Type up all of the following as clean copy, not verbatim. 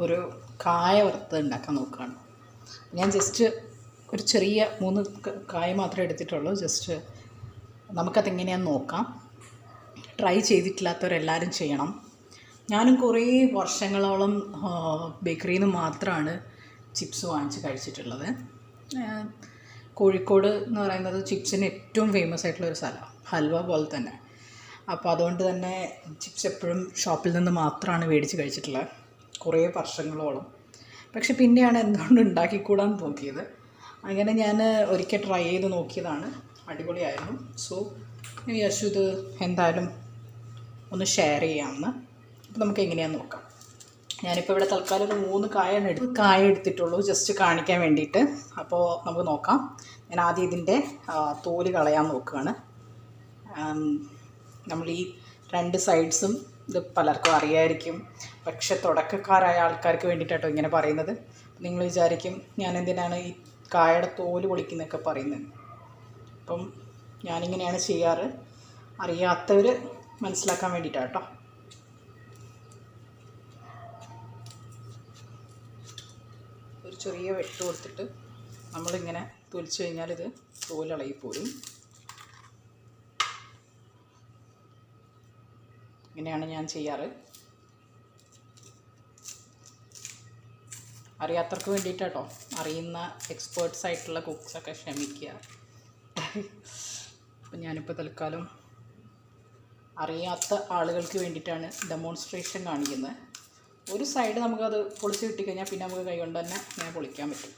ഒരു കായ വറുത്തത് ഉണ്ടാക്കാൻ നോക്കുകയാണ്. ഞാൻ ജസ്റ്റ് ഒരു ചെറിയ 3 കായ മാത്രമേ എടുത്തിട്ടുള്ളൂ. ജസ്റ്റ് നമുക്കതെങ്ങനെയാണെന്ന് നോക്കാം. ട്രൈ ചെയ്തിട്ടില്ലാത്തവരെല്ലാവരും ചെയ്യണം. ഞാനും കുറേ വർഷങ്ങളോളം ബേക്കറിയിൽ നിന്ന് മാത്രമാണ് ചിപ്സ് വാങ്ങിച്ച് കഴിച്ചിട്ടുള്ളത്. കോഴിക്കോട് എന്ന് പറയുന്നത് ചിപ്സിന് ഏറ്റവും ഫേമസ് ആയിട്ടുള്ളൊരു സ്ഥലമാണ്, ഹൽവ പോലെ തന്നെ. അപ്പോൾ അതുകൊണ്ട് തന്നെ ചിപ്സ് എപ്പോഴും ഷോപ്പിൽ നിന്ന് മാത്രമാണ് മേടിച്ച് കഴിച്ചിട്ടുള്ളത് കുറേ വർഷങ്ങളോളം. പക്ഷെ പിന്നെയാണ് എന്തുകൊണ്ട് ഉണ്ടാക്കിക്കൂടാന്ന് നോക്കിയത്. അങ്ങനെ ഞാൻ ഒരിക്കൽ ട്രൈ ചെയ്ത് നോക്കിയതാണ്, അടിപൊളിയായിരുന്നു. സോ ഞാൻ വിചാരിച്ചു ഇത് എന്തായാലും ഒന്ന് ഷെയർ ചെയ്യാമെന്ന്. അപ്പോൾ നമുക്ക് എങ്ങനെയാണെന്ന് നോക്കാം. ഞാനിപ്പോൾ ഇവിടെ തൽക്കാലം ഒരു 3 കായ എടുത്തിട്ടുള്ളൂ, ജസ്റ്റ് കാണിക്കാൻ വേണ്ടിയിട്ട്. അപ്പോൾ നമുക്ക് നോക്കാം. ഞാൻ ആദ്യം ഇതിൻ്റെ തോല് കളയാൻ നോക്കുകയാണ്. നമ്മൾ ഈ 2 സൈഡ്സും ഇത് പലർക്കും അറിയായിരിക്കും, പക്ഷെ തുടക്കക്കാരായ ആൾക്കാർക്ക് വേണ്ടിയിട്ടോ ഇങ്ങനെ പറയുന്നത്. നിങ്ങൾ വിചാരിക്കും ഞാൻ എന്തിനാണ് ഈ കായയുടെ തോല് പൊളിക്കുന്നതൊക്കെ പറയുന്നത്. അപ്പം ഞാനിങ്ങനെയാണ് ചെയ്യാറ്, അറിയാത്തവർ മനസ്സിലാക്കാൻ വേണ്ടിയിട്ടാണ് കേട്ടോ. ഒരു ചെറിയ വെട്ട് കൊടുത്തിട്ട് നമ്മളിങ്ങനെ തൊലിച്ച് കഴിഞ്ഞാൽ ഇത് തോലിളകിപ്പോരും. ഇങ്ങനെയാണ് ഞാൻ ചെയ്യാറ്. അറിയാത്തവർക്ക് വേണ്ടിയിട്ടാട്ടോ, അറിയുന്ന എക്സ്പേർട്സ് ആയിട്ടുള്ള കുക്സൊക്കെ ക്ഷമിക്കുക. അപ്പം ഞാനിപ്പോൾ തൽക്കാലം അറിയാത്ത ആളുകൾക്ക് വേണ്ടിയിട്ടാണ് ഡെമോൺസ്ട്രേഷൻ കാണിക്കുന്നത്. ഒരു സൈഡ് നമുക്കത് പൊളിച്ച് കിട്ടിക്കഴിഞ്ഞാൽ പിന്നെ നമുക്ക് കൈ കൊണ്ട് തന്നെ ഇങ്ങനെ പൊളിക്കാൻ പറ്റും.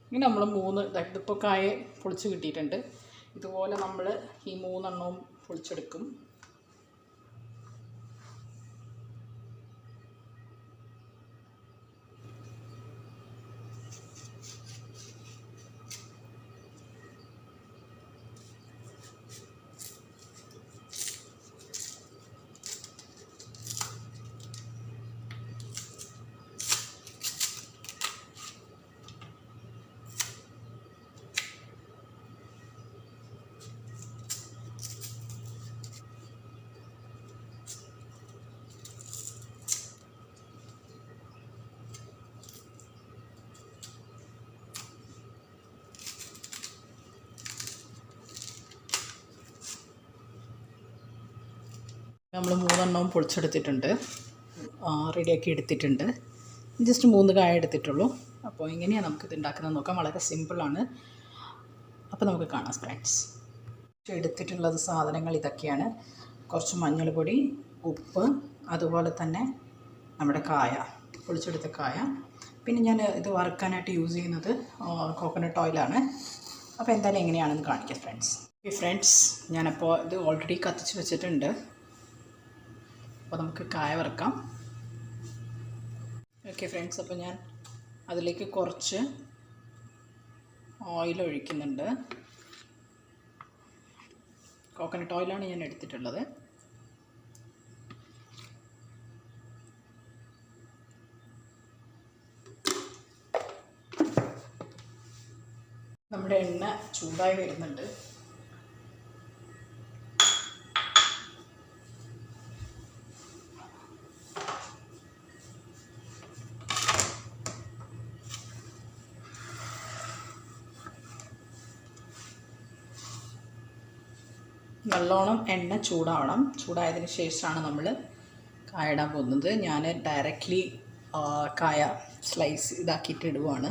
ഇങ്ങനെ നമ്മൾ 3 ഇതിപ്പോൾ കായ പൊളിച്ച് കിട്ടിയിട്ടുണ്ട്. ഇതുപോലെ നമ്മൾ ഈ 3 എണ്ണവും പൊളിച്ചെടുക്കും. നമ്മൾ 3 എണ്ണവും പൊളിച്ചെടുത്തിട്ടുണ്ട്, റെഡിയാക്കി എടുത്തിട്ടുണ്ട്. ജസ്റ്റ് 3 കായ എടുത്തിട്ടുള്ളൂ. അപ്പോൾ എങ്ങനെയാണ് നമുക്കിത് ഉണ്ടാക്കുന്നത് നോക്കാം. വളരെ സിമ്പിളാണ്. അപ്പോൾ നമുക്ക് കാണാം ഫ്രണ്ട്സ്. എടുത്തിട്ടുള്ളത് സാധനങ്ങൾ ഇതൊക്കെയാണ്. കുറച്ച് മഞ്ഞൾപ്പൊടി, ഉപ്പ്, അതുപോലെ തന്നെ നമ്മുടെ കായ, പൊളിച്ചെടുത്ത കായ. പിന്നെ ഞാൻ ഇത് വറുക്കാനായിട്ട് യൂസ് ചെയ്യുന്നത് കോക്കനട്ട് ഓയിലാണ്. അപ്പോൾ എന്തായാലും എങ്ങനെയാണെന്ന് കാണിക്കാം ഫ്രണ്ട്സ്. ഞാനപ്പോൾ ഇത് ഓൾറെഡി കത്തിച്ച് വെച്ചിട്ടുണ്ട്. അപ്പോൾ നമുക്ക് കായ വറുക്കാം. ഓക്കെ ഫ്രണ്ട്സ്, അപ്പോൾ ഞാൻ അതിലേക്ക് കുറച്ച് ഓയിൽ ഒഴിക്കുന്നുണ്ട്. കോക്കനട്ട് ഓയിലാണ് ഞാൻ എടുത്തിട്ടുള്ളത്. നമ്മുടെ എണ്ണ ചൂടായി വരുന്നുണ്ട്. നല്ലോണം എണ്ണ ചൂടാവണം. ചൂടായതിന് ശേഷമാണ് നമ്മൾ കായ ഇടാൻ പോകുന്നത്. ഞാൻ ഡയറക്റ്റ്ലി കായ സ്ലൈസ് ഇതാക്കിയിട്ട് ഇടുവാണ്.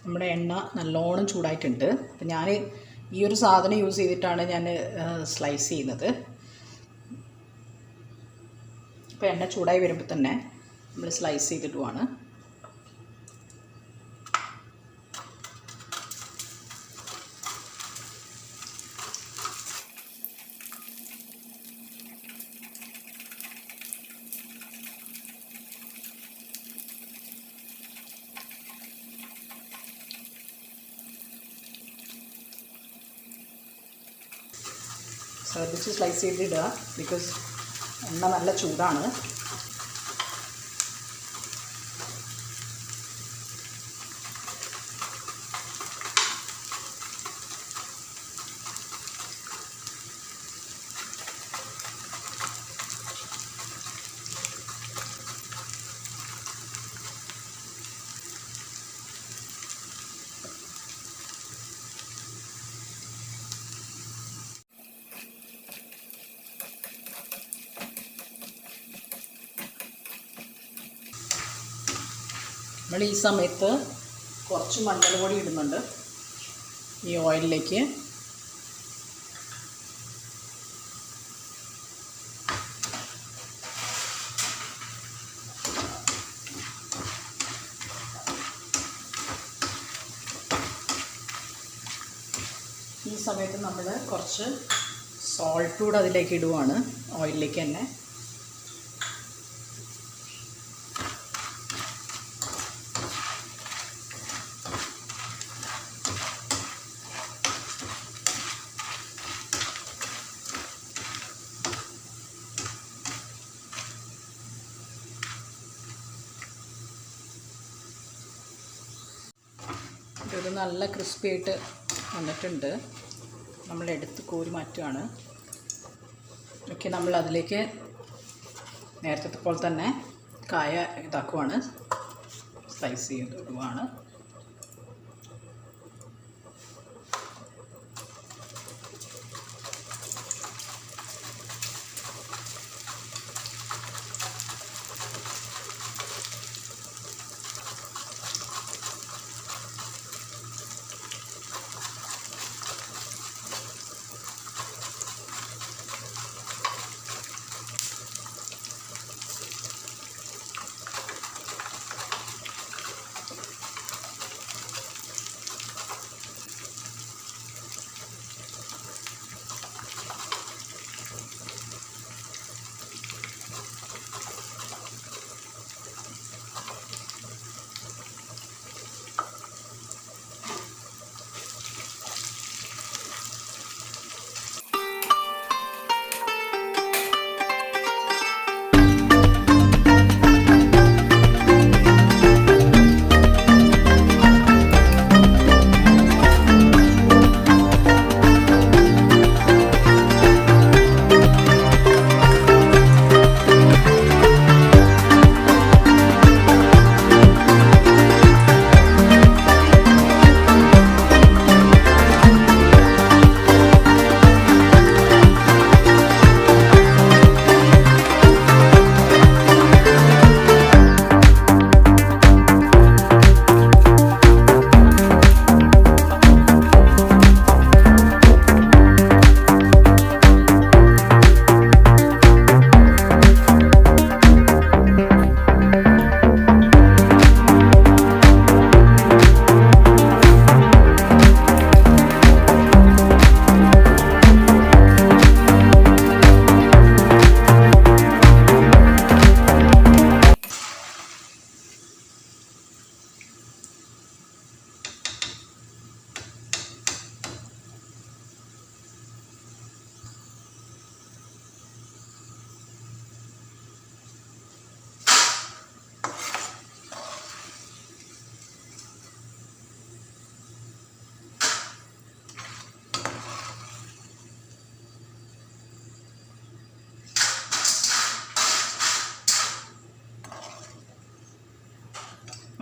നമ്മുടെ എണ്ണ നല്ലോണം ചൂടായിട്ടുണ്ട്. അപ്പം ഞാൻ ഈ ഒരു സാധനം യൂസ് ചെയ്തിട്ടാണ് ഞാൻ സ്ലൈസ് ചെയ്യുന്നത്. ഇപ്പോൾ എണ്ണ ചൂടായി വരുമ്പോൾ തന്നെ നമ്മൾ സ്ലൈസ് ചെയ്തിടുവാണ്. ശ്രദ്ധിച്ച് സ്ലൈസ് ചെയ്തിടുക, ബിക്കോസ് എണ്ണ നല്ല ചൂടാണ്. നമ്മൾ ഈ സമയത്ത് കുറച്ച് മഞ്ഞൾ പൊടി ഇടുന്നുണ്ട് ഈ ഓയിലിലേക്ക്. ഈ സമയത്ത് നമ്മൾ കുറച്ച് സോൾട്ട് കൂടെ അതിലേക്ക് ഇടുവാണ്, ഓയിലിലേക്ക് തന്നെ. ഇത് നല്ല ക്രിസ്പി ആയിട്ട് വന്നിട്ടുണ്ട്. നമ്മളെടുത്ത് കോരി മാറ്റുകയാണ്. ഓക്കെ, നമ്മൾ അതിലേക്ക് നേരത്തെ പോലെ തന്നെ കായ ഇതാക്കുവാണ്, സ്ലൈസ് ചെയ്ത് ഇടുവാണ്.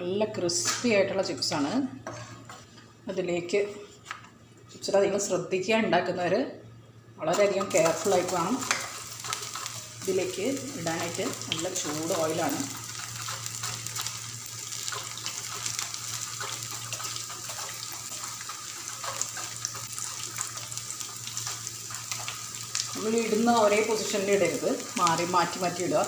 നല്ല ക്രിസ്പി ആയിട്ടുള്ള ചിപ്സാണ്. അതിലേക്ക് ചിപ്സിലധികം ശ്രദ്ധിക്കുക, ഉണ്ടാക്കുന്നവർ വളരെയധികം കെയർഫുള്ളായിട്ട് വേണം ഇതിലേക്ക് ഇടാനായിട്ട്. നല്ല ചൂട് ഓയിലാണ്. നമ്മൾ ഇടുന്ന ഒരേ പൊസിഷനിൽ ഇടരുത്, മാറ്റി മാറ്റി ഇടുക.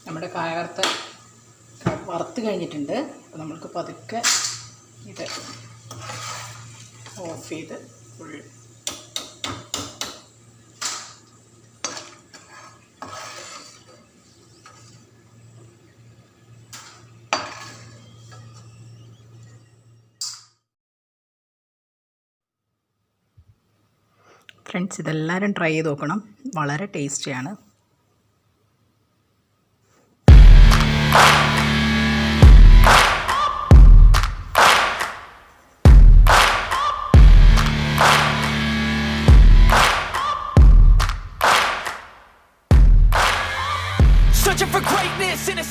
നമ്മുടെ കായ വറുത്ത് കഴിഞ്ഞിട്ടുണ്ട്. അപ്പോൾ നമ്മൾക്ക് പതുക്കെ ഇത് ഓഫ് ചെയ്ത് ഫുൾ ഫ്രണ്ട്സ്, ഇതെല്ലാവരും ട്രൈ ചെയ്ത് നോക്കണം. വളരെ ടേസ്റ്റിയാണ്. Searching for greatness in a